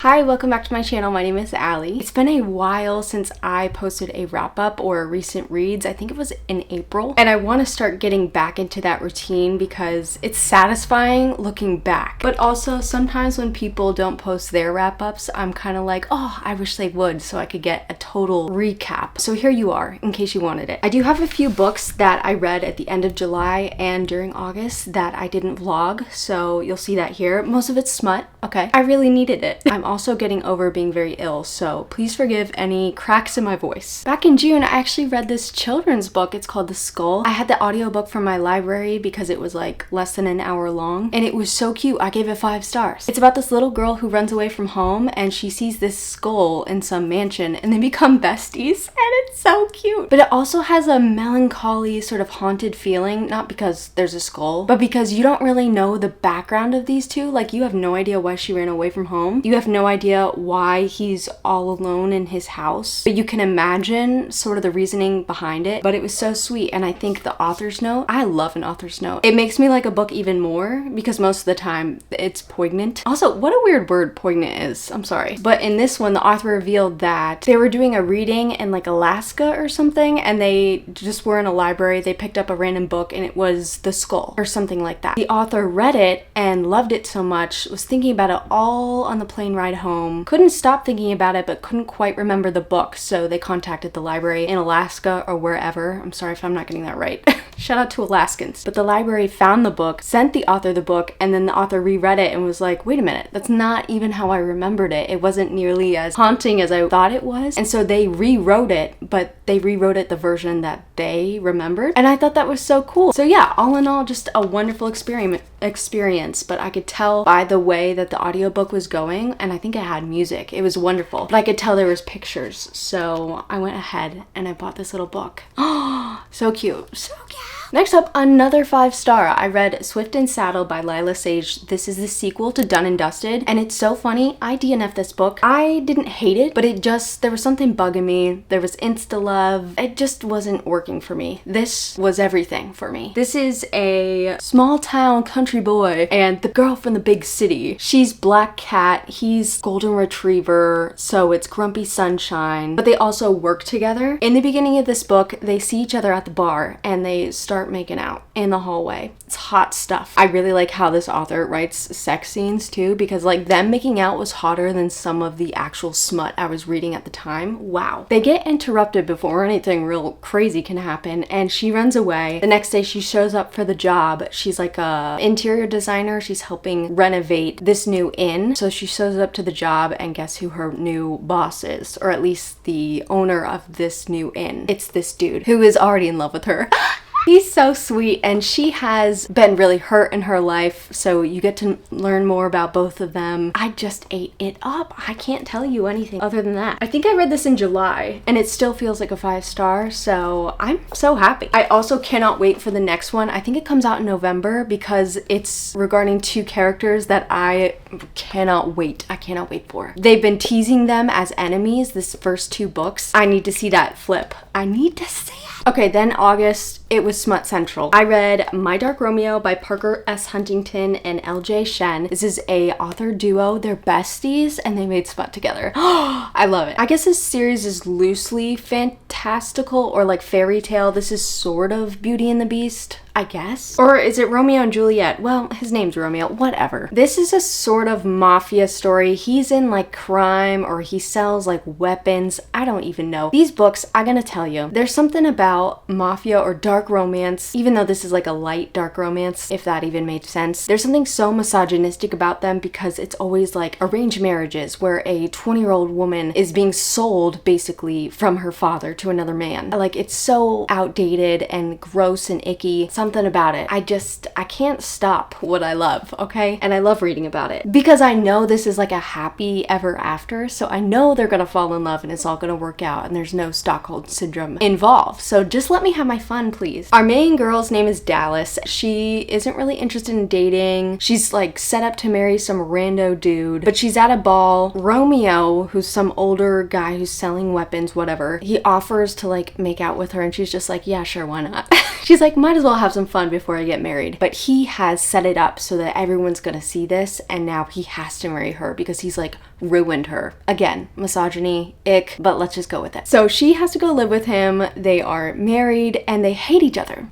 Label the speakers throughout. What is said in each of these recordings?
Speaker 1: Hi, welcome back to my channel. My name is Allie. It's been a while since I posted a wrap-up or recent reads. I think it was in April. And I want to start getting back into that routine because it's satisfying looking back. But also sometimes when people don't post their wrap-ups, I'm kind of like, oh, I wish they would so I could get a total recap. So here you are, in case you wanted it. I do have a few books that I read at the end of July and during August that I didn't vlog, so you'll see that here. Most of it's smut, okay? I really needed it. I'm also getting over being very ill, so please forgive any cracks in my voice. Back in June, I actually read this children's book. It's called The Skull. I had the audiobook from my library because it was like less than an hour long, and it was so cute. I gave it 5 stars. It's about this little girl who runs away from home, and she sees this skull in some mansion, and they become besties, and it's so cute. But it also has a melancholy, sort of haunted feeling, not because there's a skull, but because you don't really know the background of these two. Like, you have no idea why she ran away from home. You have no idea why he's all alone in his house, but you can imagine sort of the reasoning behind it. But it was so sweet, and I think the author's note, I love an author's note. It makes me like a book even more because most of the time it's poignant. Also, what a weird word poignant is. I'm sorry. But in this one, the author revealed that they were doing a reading in like Alaska or something, and they just were in a library. They picked up a random book and it was The Skull or something like that. The author read it and loved it so much, was thinking about it all on the plane ride home. Couldn't stop thinking about it, but couldn't quite remember the book, so they contacted the library in Alaska or wherever. I'm sorry if I'm not getting that right. Shout out to Alaskans. But the library found the book, sent the author the book, and then the author reread it and was like, wait a minute, that's not even how I remembered it. It wasn't nearly as haunting as I thought it was. And so they rewrote it, but they rewrote it the version that they remembered. And I thought that was so cool. So yeah, all in all, just a wonderful experience, but I could tell by the way that the audiobook was going, and I think it had music. It was wonderful, but I could tell there was pictures. So I went ahead and I bought this little book. Oh, so cute. So cute. Next up, another 5-star. I read Swift and Saddle by Lila Sage. This is the sequel to Done and Dusted, and it's so funny. I DNF'd this book. I didn't hate it, but there was something bugging me. There was insta-love. It just wasn't working for me. This was everything for me. This is a small town country boy and the girl from the big city. She's Black Cat, he's Golden Retriever, so it's Grumpy Sunshine, but they also work together. In the beginning of this book, they see each other at the bar and they start making out in the hallway. It's hot stuff. I really like how this author writes sex scenes too, because like them making out was hotter than some of the actual smut I was reading at the time. Wow. They get interrupted before anything real crazy can happen, and she runs away. The next day she shows up for the job. She's like a interior designer. She's helping renovate this new inn. So she shows up to the job, and guess who her new boss is, or at least the owner of this new inn. It's this dude who is already in love with her. He's so sweet, and she has been really hurt in her life, so you get to learn more about both of them. I just ate it up. I can't tell you anything other than that. I think I read this in July, and it still feels like a 5-star, so I'm so happy. I also cannot wait for the next one. I think it comes out in November because it's regarding 2 characters that I cannot wait. I cannot wait for. They've been teasing them as enemies this first 2 books. I need to see that flip. I need to see it. Okay, then August, it was Smut Central. I read My Dark Romeo by Parker S. Huntington and LJ Shen. This is a author duo. They're besties and they made smut together. I love it. I guess this series is loosely fantastical or like fairy tale. This is sort of Beauty and the Beast, I guess. Or is it Romeo and Juliet? Well, his name's Romeo, whatever. This is a sort of mafia story. He's in like crime, or he sells like weapons. I don't even know. These books, I'm gonna tell you, there's something about mafia or dark romance, even though this is like a light dark romance, if that even made sense. There's something so misogynistic about them because it's always like arranged marriages where a 20-year-old woman is being sold basically from her father to another man. Like, it's so outdated and gross and icky. Something about it. I can't stop what I love, okay? And I love reading about it because I know this is like a happy ever after, so I know they're gonna fall in love and it's all gonna work out and there's no Stockholm syndrome involved. So just let me have my fun, please. Our main girl's name is Dallas. She isn't really interested in dating. She's like set up to marry some rando dude, but she's at a ball. Romeo, who's some older guy who's selling weapons, whatever, he offers to like make out with her and she's just like, yeah, sure, why not? She's like, might as well have have some fun before I get married. But he has set it up so that everyone's gonna see this, and now he has to marry her because he's like ruined her. Again, misogyny, ick, but let's just go with it. So she has to go live with him. They are married and they hate each other.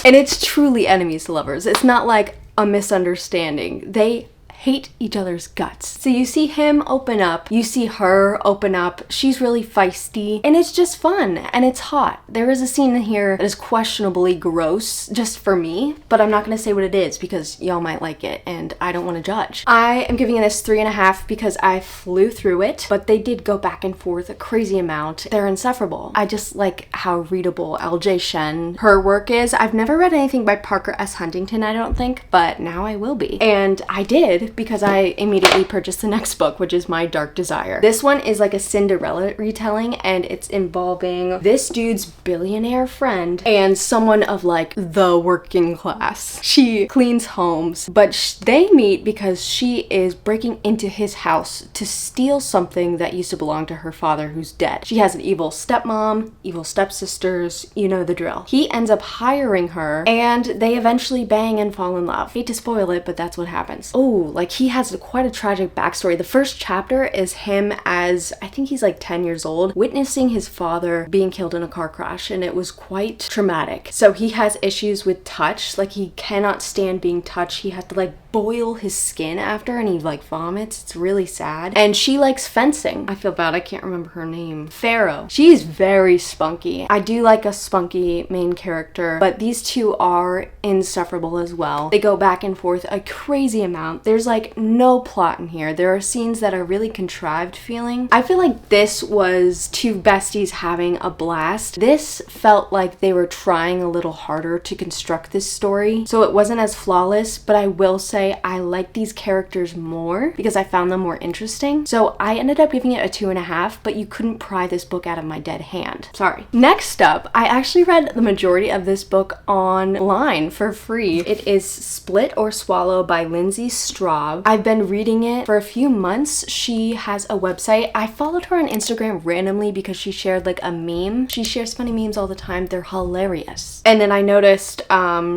Speaker 1: And it's truly enemies to lovers. It's not like a misunderstanding. They hate each other's guts. So you see him open up, you see her open up, she's really feisty, and it's just fun, and it's hot. There is a scene in here that is questionably gross, just for me, but I'm not gonna say what it is because y'all might like it, and I don't wanna judge. I am giving this 3.5 because I flew through it, but they did go back and forth a crazy amount. They're insufferable. I just like how readable LJ Shen, her work is. I've never read anything by Parker S. Huntington, I don't think, but now I will be. And I did because I immediately purchased the next book, which is My Dark Desire. This one is like a Cinderella retelling, and it's involving this dude's billionaire friend and someone of like the working class. She cleans homes, but they meet because she is breaking into his house to steal something that used to belong to her father who's dead. She has an evil stepmom, evil stepsisters, you know the drill. He ends up hiring her and they eventually bang and fall in love. Hate to spoil it, but that's what happens. Oh, like he has quite a tragic backstory. The first chapter is him as, I think he's like 10 years old, witnessing his father being killed in a car crash, and it was quite traumatic. So he has issues with touch, like he cannot stand being touched. He has to like boil his skin after, and he like vomits. It's really sad. And she likes fencing. I feel bad, I can't remember her name. Pharaoh. She's very spunky. I do like a spunky main character, but these two are insufferable as well. They go back and forth a crazy amount. There's like no plot in here. There are scenes that are really contrived feeling. I feel like this was two besties having a blast. This felt like they were trying a little harder to construct this story, so it wasn't as flawless, but I will say I like these characters more because I found them more interesting. So I ended up giving it a 2.5, but you couldn't pry this book out of my dead hand. Sorry. Next up, I actually read the majority of this book online for free. It is Split or Swallow by Lindsay Straub. I've been reading it for a few months. She has a website. I followed her on Instagram randomly because she shared like a meme. She shares funny memes all the time. They're hilarious. And then I noticed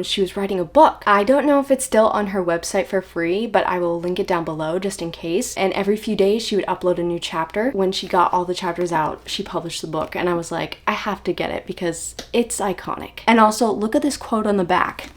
Speaker 1: she was writing a book. I don't know if it's still on her website for free, but I will link it down below just in case. And every few days she would upload a new chapter. When she got all the chapters out, she published the book, and I was like, I have to get it because it's iconic. And also, look at this quote on the back.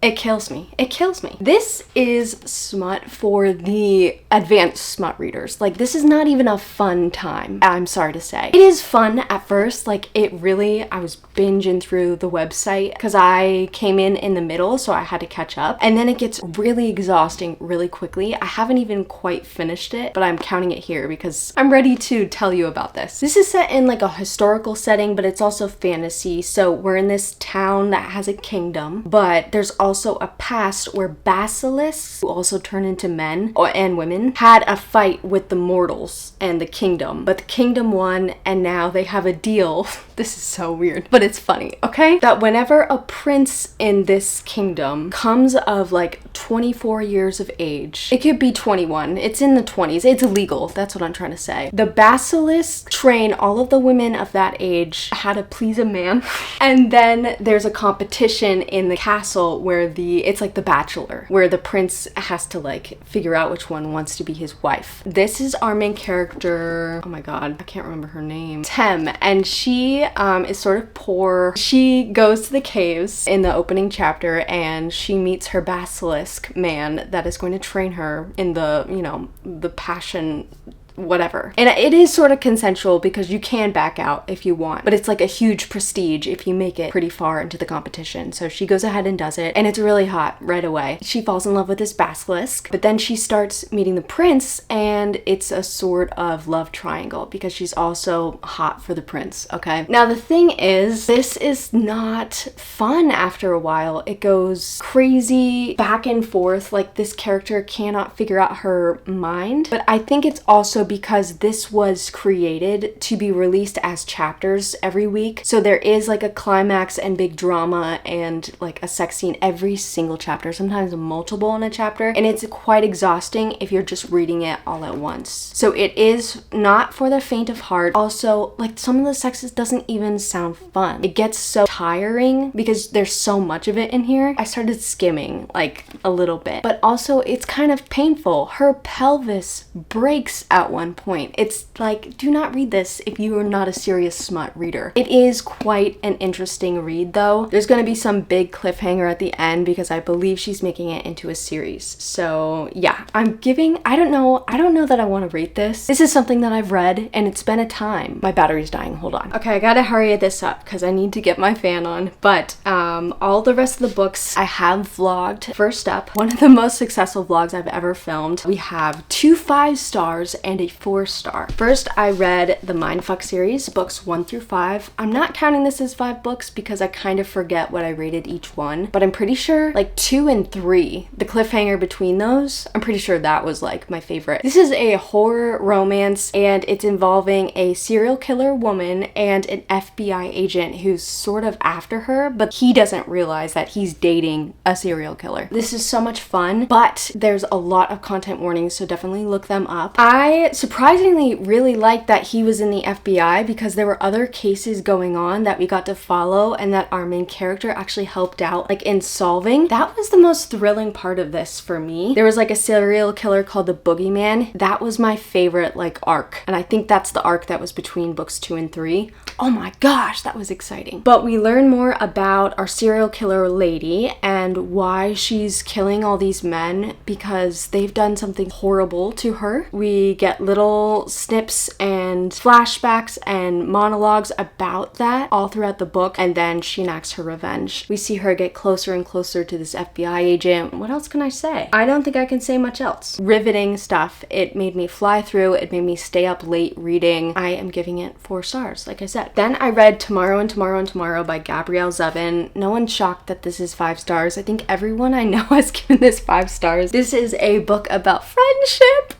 Speaker 1: It kills me. It kills me. This is smut for the advanced smut readers. Like, this is not even a fun time, I'm sorry to say. It is fun at first. Like, I was binging through the website because I came in the middle, so I had to catch up. And then it gets really exhausting really quickly. I haven't even quite finished it, but I'm counting it here because I'm ready to tell you about this. This is set in like a historical setting, but it's also fantasy. So we're in this town that has a kingdom, but there's also a past where basilisks, who also turn into men and women, had a fight with the mortals and the kingdom, but the kingdom won, and now they have a deal. This is so weird, but it's funny, okay? That whenever a prince in this kingdom comes of like 24 years of age, it could be 21, it's in the 20s, it's illegal, that's what I'm trying to say. The basilisks train all of the women of that age how to please a man, and then there's a competition in the castle where it's like The Bachelor, where the prince has to like figure out which one wants to be his wife. This is our main character, oh my god, I can't remember her name, Tem, and she is sort of poor. She goes to the caves in the opening chapter and she meets her basilisk man that is going to train her in the, you know, the passion whatever. And it is sort of consensual because you can back out if you want, but it's like a huge prestige if you make it pretty far into the competition. So she goes ahead and does it, and it's really hot right away. She falls in love with this basilisk, but then she starts meeting the prince, and it's a sort of love triangle because she's also hot for the prince, okay? Now the thing is, this is not fun after a while. It goes crazy back and forth, like this character cannot figure out her mind, but I think it's also also because this was created to be released as chapters every week. So there is like a climax and big drama and like a sex scene every single chapter, sometimes multiple in a chapter. And it's quite exhausting if you're just reading it all at once. So it is not for the faint of heart. Also, like some of the sex doesn't even sound fun. It gets so tiring because there's so much of it in here. I started skimming like a little bit, but also it's kind of painful. Her pelvis breaks at one point. It's like, do not read this if you are not a serious smut reader. It is quite an interesting read though. There's going to be some big cliffhanger at the end because I believe she's making it into a series. So yeah, I don't know that I want to rate this. This is something that I've read and it's been a time. My battery's dying, hold on. Okay, I gotta hurry this up because I need to get my fan on. But all the rest of the books I have vlogged. First up, one of the most successful vlogs I've ever filmed. We have 2 5-stars and a 4-star. First, I read the Mindfuck series, books 1 through 5. I'm not counting this as 5 books because I kind of forget what I rated each one, but I'm pretty sure like 2 and 3, the cliffhanger between those, I'm pretty sure that was like my favorite. This is a horror romance and it's involving a serial killer woman and an FBI agent who's sort of after her, but he doesn't realize that he's dating a serial killer. This is so much fun, but there's a lot of content warnings, so definitely look them up. I surprisingly really liked that he was in the FBI because there were other cases going on that we got to follow and that our main character actually helped out like in solving. That was the most thrilling part of this for me. There was like a serial killer called the Boogeyman. That was my favorite like arc, and I think that's the arc that was between books 2 and 3. Oh my gosh, that was exciting. But we learn more about our serial killer lady and why she's killing all these men because they've done something horrible to her. We get little snips and flashbacks and monologues about that all throughout the book, and then she enacts her revenge. We see her get closer and closer to this FBI agent. What else can I say? I don't think I can say much else. Riveting stuff. It made me fly through. It made me stay up late reading. I am giving it 4 stars, like I said. Then I read Tomorrow and Tomorrow and Tomorrow by Gabrielle Zevin. No one's shocked that this is 5 stars. I think everyone I know has given this 5 stars. This is a book about friendship.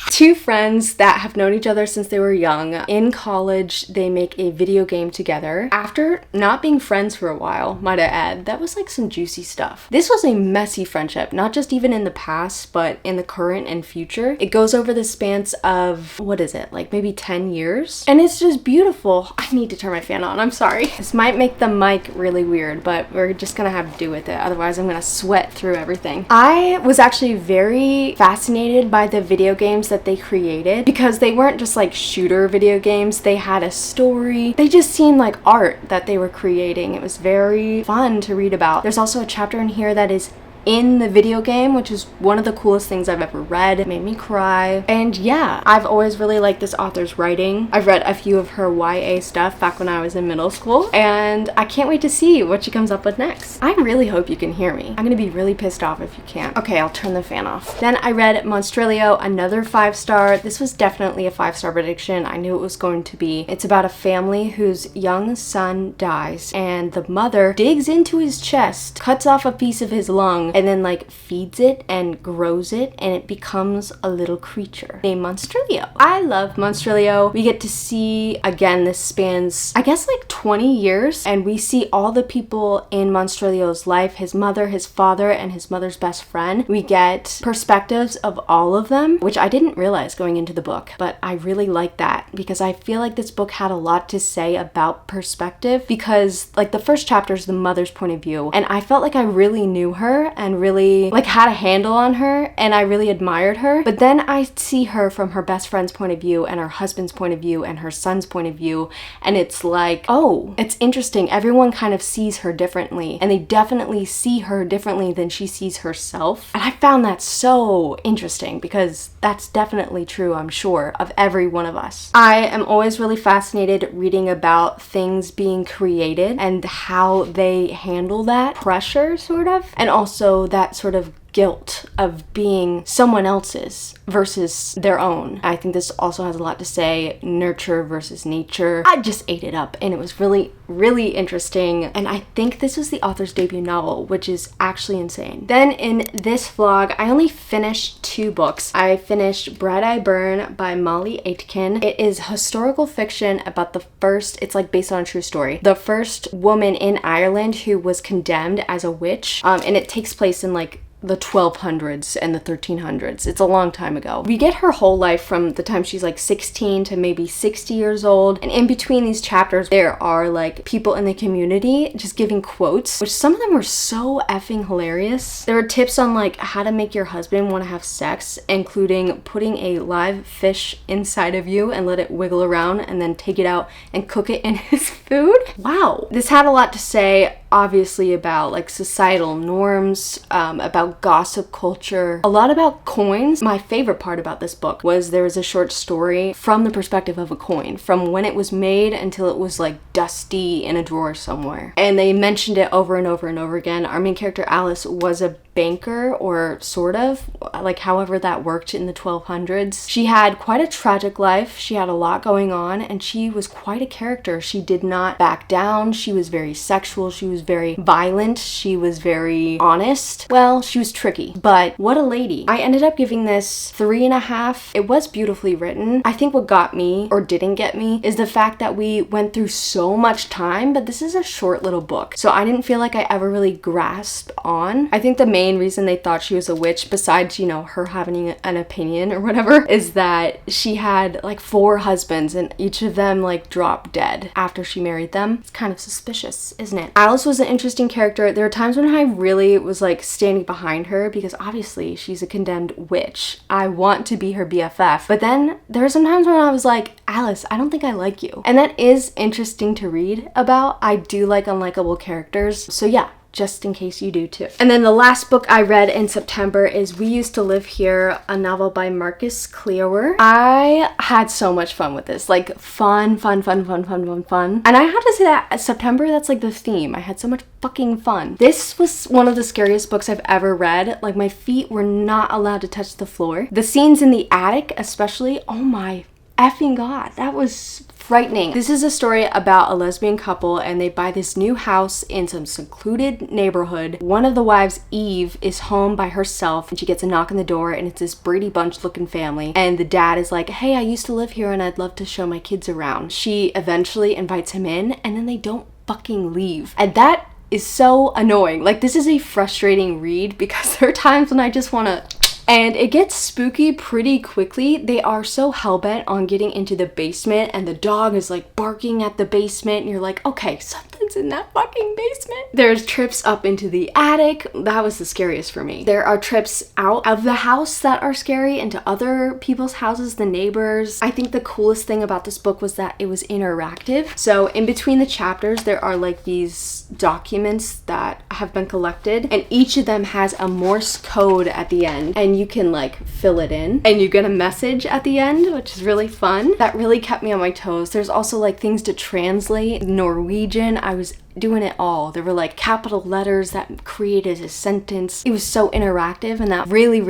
Speaker 1: 2 friends that have known each other since they were young. In college, they make a video game together. After not being friends for a while, might I add, that was like some juicy stuff. This was a messy friendship, not just even in the past, but in the current and future. It goes over the spans of, what is it, like maybe 10 years? And it's just beautiful. I need to turn my fan on, I'm sorry. This might make the mic really weird, but we're just gonna have to do with it. Otherwise, I'm gonna sweat through everything. I was actually very fascinated by the video games that they created because they weren't just like shooter video games. They had a story. They just seemed like art that they were creating. It was very fun to read about. There's also a chapter in here that is in the video game, which is one of the coolest things I've ever read. It made me cry. And yeah, I've always really liked this author's writing. I've read a few of her YA stuff back when I was in middle school, and I can't wait to see what she comes up with next. I really hope you can hear me. I'm gonna be really pissed off if you can't. Okay, I'll turn the fan off. Then I read Monstrilio, another 5-star. This was definitely a 5-star prediction. I knew it was going to be. It's about a family whose young son dies, and the mother digs into his chest, cuts off a piece of his lung, and then like feeds it and grows it, and it becomes a little creature named Monstrilio. I love Monstrilio. We get to see, again, this spans, I guess, like 20 years, and we see all the people in Monstrilio's life, his mother, his father, and his mother's best friend. We get perspectives of all of them, which I didn't realize going into the book, but I really like that because I feel like this book had a lot to say about perspective, because like the first chapter is the mother's point of view, and I felt like I really knew her and really like had a handle on her, and I really admired her. But then I see her from her best friend's point of view and her husband's point of view and her son's point of view, and it's like, oh, it's interesting. Everyone kind of sees her differently, and they definitely see her differently than she sees herself. And I found that so interesting because that's definitely true, I'm sure, of every one of us. I am always really fascinated reading about things being created and how they handle that pressure, sort of, and also that sort of guilt of being someone else's versus their own. I think this also has a lot to say, nurture versus nature. I just ate it up, and it was really, really interesting. And I think this was the author's debut novel, which is actually insane. Then in this vlog, I only finished 2 books. I finished Bright Eye Burn by Molly Aitken. It is historical fiction about the first, it's like based on a true story, the first woman in Ireland who was condemned as a witch. And it takes place in like the 1200s and the 1300s. It's a long time ago. We get her whole life from the time she's like 16 to maybe 60 years old. And in between these chapters, there are like people in the community just giving quotes, which some of them were so effing hilarious. There are tips on like how to make your husband want to have sex, including putting a live fish inside of you and let it wiggle around and then take it out and cook it in his food. Wow. This had a lot to say, obviously, about like societal norms, about gossip culture, a lot about coins. My favorite part about this book was there was a short story from the perspective of a coin, from when it was made until it was like dusty in a drawer somewhere. And they mentioned it over and over and over again. Our main character Alice was a banker, or sort of, like however that worked in the 1200s. She had quite a tragic life. She had a lot going on, and she was quite a character. She did not back down. She was very sexual. She was very violent. She was very honest. Well, she was tricky, but what a lady. I ended up giving this 3.5. It was beautifully written. I think what got me, or didn't get me, is the fact that we went through so much time, but this is a short little book, so I didn't feel like I ever really grasped on. I think the main reason they thought she was a witch, besides, you know, her having an opinion or whatever, is that she had like 4 husbands and each of them like dropped dead after she married them. It's kind of suspicious, isn't it? Alice was an interesting character. There were times when I really was like standing behind her because obviously she's a condemned witch. I want to be her BFF. But then there were some times when I was like, Alice, I don't think I like you. And that is interesting to read about. I do like unlikable characters. So yeah, just in case you do too. And then the last book I read in September is We Used to Live Here, a novel by Marcus Cleower. I had so much fun with this. Like fun. And I have to say that September, that's like the theme. I had so much fucking fun. This was one of the scariest books I've ever read. Like my feet were not allowed to touch the floor. The scenes in the attic especially, oh my effing god, that was frightening. This is a story about a lesbian couple, and they buy this new house in some secluded neighborhood. One of the wives, Eve, is home by herself, and she gets a knock on the door, and it's this Brady Bunch looking family, and the dad is like, hey, I used to live here and I'd love to show my kids around. She eventually invites him in, and then they don't fucking leave. And that is so annoying. Like, this is a frustrating read because there are times when I just want to... And it gets spooky pretty quickly. They are so hellbent on getting into the basement, and the dog is like barking at the basement, and you're like, okay, something's in that fucking basement. There's trips up into the attic. That was the scariest for me. There are trips out of the house that are scary into other people's houses, the neighbors. I think the coolest thing about this book was that it was interactive. So in between the chapters, there are like these documents that have been collected, and each of them has a Morse code at the end, and you can like fill it in, and you get a message at the end, which is really fun. That really kept me on my toes. There's also like things to translate. Norwegian, I was doing it all. There were like capital letters that created a sentence. It was so interactive, and that really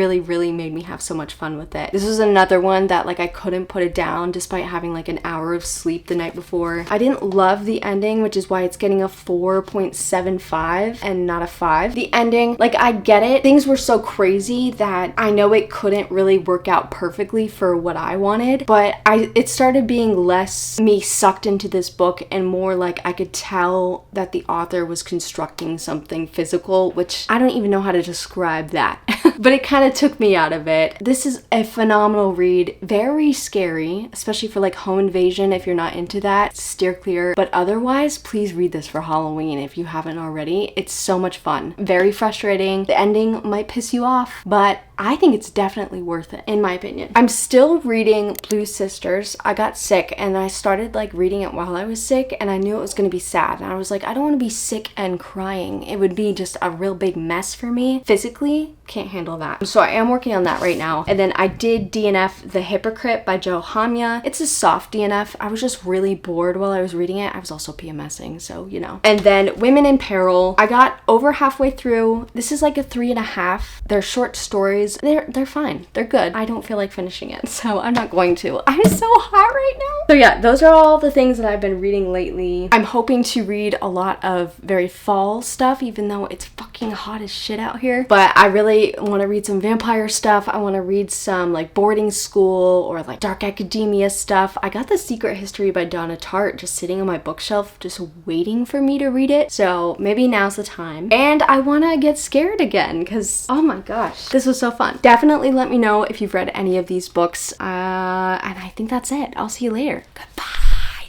Speaker 1: made me have so much fun with it. This was another one that like I couldn't put it down despite having like an hour of sleep the night before. I didn't love the ending, which is why it's getting a 4.75 and not a 5. The ending, like I get it. Things were so crazy that I know it couldn't really work out perfectly for what I wanted, but it started being less me sucked into this book and more like I could tell that the author was constructing something physical, which I don't even know how to describe that. But it kind of took me out of it. This is a phenomenal read. Very scary, especially for like home invasion. If you're not into that, steer clear. But otherwise, please read this for Halloween if you haven't already. It's so much fun. Very frustrating. The ending might piss you off, but I think it's definitely worth it, in my opinion. I'm still reading Blue Sisters. I got sick and I started like reading it while I was sick, and I knew it was gonna be sad. And I was like, like, I don't want to be sick and crying. It would be just a real big mess for me. Physically, can't handle that. So I am working on that right now. And then I did DNF The Hypocrite by Joe Hamya. It's a soft DNF. I was just really bored while I was reading it. I was also PMSing, so you know. And then Women in Peril. I got over halfway through. This is like a 3.5. They're short stories. They're fine. They're good. I don't feel like finishing it, so I'm not going to. I'm so hot right now. So yeah, those are all the things that I've been reading lately. I'm hoping to read a lot of very fall stuff, even though it's fucking hot as shit out here. But I really want to read some vampire stuff. I want to read some like boarding school or like dark academia stuff. I got The Secret History by Donna Tartt just sitting on my bookshelf, just waiting for me to read it. So maybe now's the time. And I want to get scared again because, oh my gosh, this was so fun. Definitely let me know if you've read any of these books. And I think that's it. I'll see you later. Goodbye.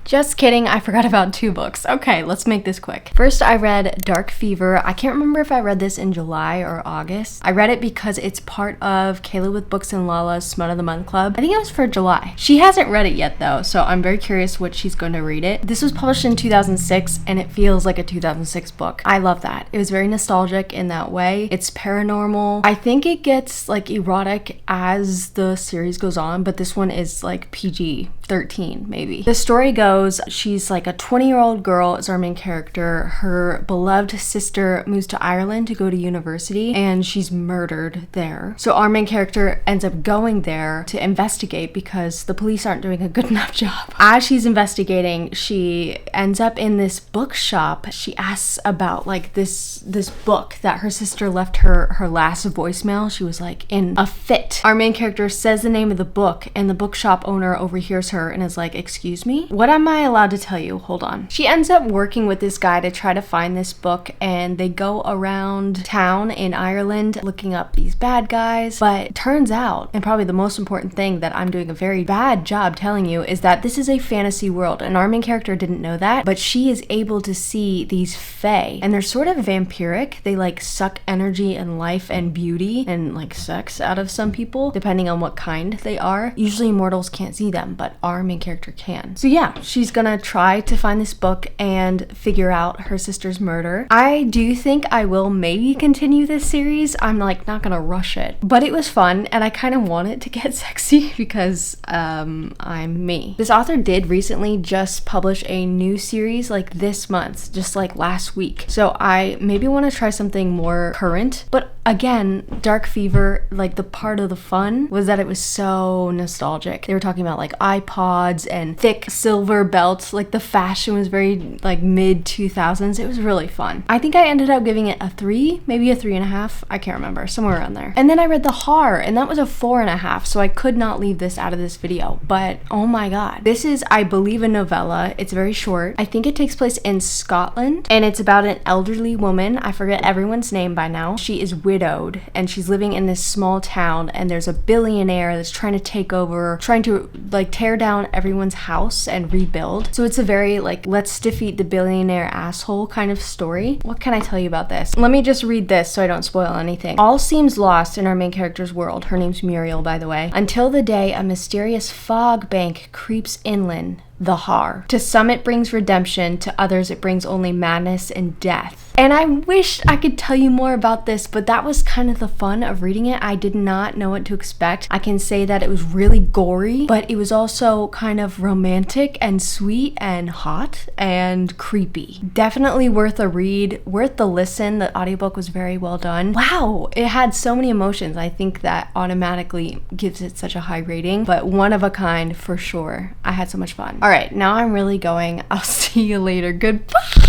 Speaker 1: Just kidding, I forgot about 2 books. Okay, let's make this quick. First, I read Darkfever. I can't remember if I read this in July or August. I read it because it's part of Kayla with Books and Lala's Smut of the Month Club. I think it was for July. She hasn't read it yet though, so I'm very curious what she's going to read it. This was published in 2006 and it feels like a 2006 book. I love that. It was very nostalgic in that way. It's paranormal. I think it gets like erotic as the series goes on, but this one is like PG-13 maybe. The story goes, she's like a 20-year-old girl is our main character. Her beloved sister moves to Ireland to go to university and she's murdered there. So our main character ends up going there to investigate because the police aren't doing a good enough job. As she's investigating, she ends up in this bookshop. She asks about like this book that her sister left her last voicemail. She was like in a fit. Our main character says the name of the book and the bookshop owner overhears her and is like, excuse me? What am I allowed to tell you? Hold on. She ends up working with this guy to try to find this book and they go around town in Ireland looking up these bad guys. But turns out, and probably the most important thing that I'm doing a very bad job telling you, is that this is a fantasy world and our main character didn't know that, but she is able to see these fae and they're sort of vampiric. They like suck energy and life and beauty and like sex out of some people depending on what kind they are. Usually mortals can't see them, but our main character can. So yeah, she's gonna try to find this book and figure out her sister's murder. I do think I will maybe continue this series. I'm like not gonna rush it, but it was fun and I kind of want it to get sexy because I'm me. This author did recently just publish a new series like this month, just like last week. So I maybe want to try something more current, but again, Darkfever, like the part of the fun was that it was so nostalgic. They were talking about like iPods and thick silver belts. Like the fashion was very like mid 2000s. It was really fun. I think I ended up giving it a 3, maybe a 3.5. I can't remember, somewhere around there. And then I read the Haar and that was a 4.5. So I could not leave this out of this video, but oh my God. This is, I believe, a novella. It's very short. I think it takes place in Scotland and it's about an elderly woman. I forget everyone's name by now. She is widowed and she's living in this small town and there's a billionaire that's trying to take over, trying to like tear down everyone's house and rebuild. So it's a very like, let's defeat the billionaire asshole kind of story. What can I tell you about this? Let me just read this so I don't spoil anything. All seems lost in our main character's world. Her name's Muriel, by the way. Until the day a mysterious fog bank creeps inland, the Haar. To some it brings redemption, to others it brings only madness and death. And I wish I could tell you more about this, but that was kind of the fun of reading it. I did not know what to expect. I can say that it was really gory, but it was also kind of romantic and sweet and hot and creepy. Definitely worth a read, worth the listen. The audiobook was very well done. Wow, it had so many emotions. I think that automatically gives it such a high rating, but one of a kind for sure. I had so much fun. All right, now I'm really going. I'll see you later. Goodbye.